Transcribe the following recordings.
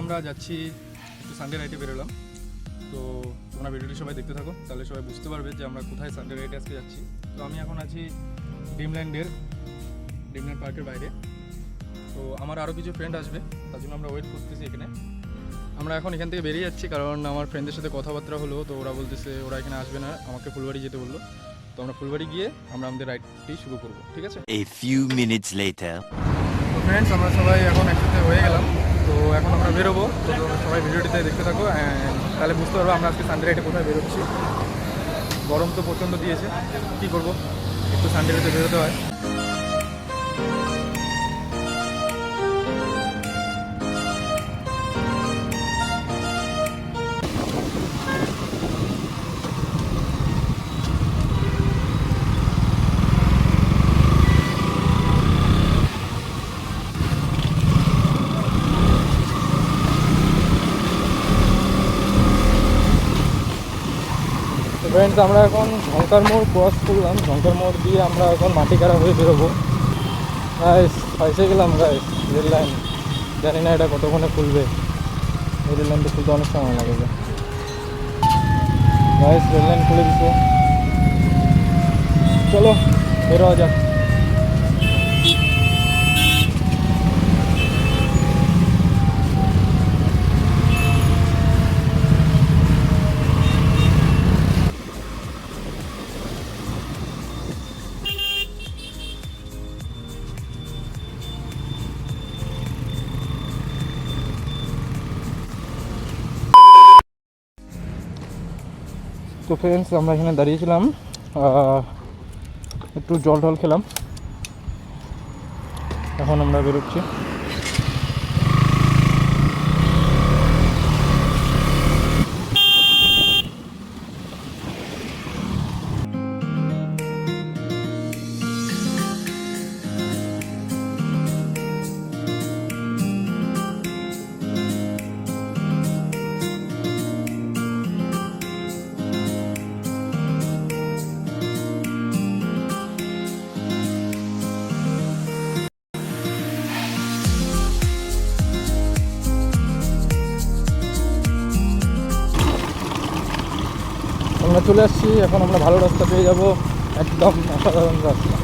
আমরা যাচ্ছি একটু সানডে রাইডে বেরোলাম। তো তোমরা ভিডিওটি সবাই দেখতে থাকো, তাহলে সবাই বুঝতে পারবে যে আমরা কোথায় সানডে রাইডে আজকে যাচ্ছি। তো আমি এখন আছি ড্রিমল্যান্ড পার্কের বাইরে। তো আমার আরও কিছু ফ্রেন্ড আসবে, তার জন্য আমরা ওয়েট করতেছি এখানে। আমরা এখন এখান থেকে বেরিয়ে যাচ্ছি, কারণ আমার ফ্রেন্ডদের সাথে কথাবার্তা হলো। তো ওরা বলতেছে ওরা এখানে আসবে না, আমাকে ফুলবাড়ি যেতে বললো। তো আমরা ফুলবাড়ি গিয়ে আমরা আমাদের রাইডটি শুরু করবো, ঠিক আছে? A few minutes later. তো ফ্রেন্ডস, আমরা সবাই এখন একসাথে হয়ে গেলাম। তো এখন আমরা বেরোবো। তো তোমরা সবাই ভিডিওটিতে দেখতে থাকো, তাহলে বুঝতে পারবো আমরা আজকে সানডে রাইডে কোথায় বেরোচ্ছি। গরম তো প্রচণ্ড দিয়েছে, কী করবো, একটু সানডে রাইডে বেরোতে হয়। ফ্রেন্ডস, আমরা এখন ঝঙ্কার মোড় ক্রস করলাম। ঝঙ্কার মোড় দিয়ে আমরা এখন মাটিকারা হয়ে বেরোবো। গাইস, ফাইসে গেলাম গাইস। রেল লাইন, জানি না এটা কতক্ষণে খুলবে। এই রেল লাইনটা খুলতে অনেক সময় লাগে গাইস। রেল লাইন খুলে দিচ্ছে, চলো বেরোয়া যাক। তো ফ্রেন্ডস, আমরা এখানে দাঁড়িয়েছিলাম, একটু জল টল খেলাম। এখন আমরা বেরোচ্ছি। আমরা চলে আসছি, এখন আমরা ভালো রাস্তা পেয়ে যাব, একদম অসাধারণ রাস্তা।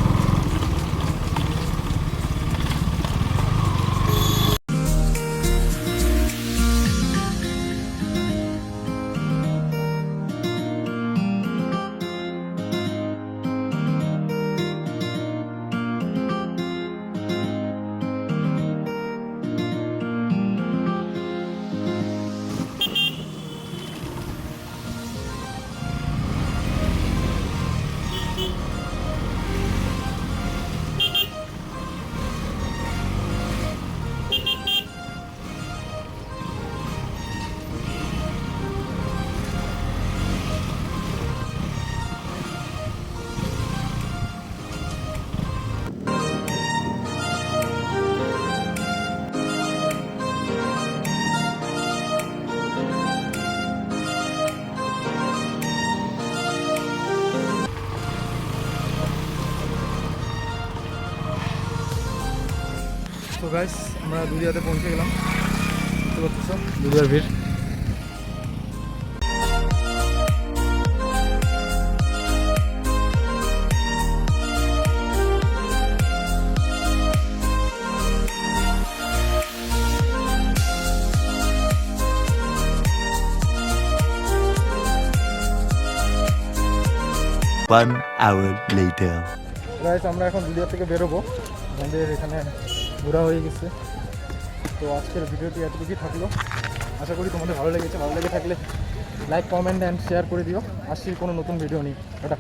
তো গাইস, আমরা দুরিয়াতে পৌঁছে গেলাম। বুঝতে পারতেছো দুরিয়ার ভিড়। One hour later. গাইস, আমরা এখন দুরিয়া থেকে বেরোবো। আমাদের এখানে ঘোরা হয়ে গেছে। তো আজকের ভিডিওটি এতটুকুই থাকলো। আশা করি তোমাদের ভালো লেগেছে। ভালো লেগে থাকলে লাইক, কমেন্ট অ্যান্ড শেয়ার করে দিও। আসছি কোনো নতুন ভিডিও নিয়ে। এটা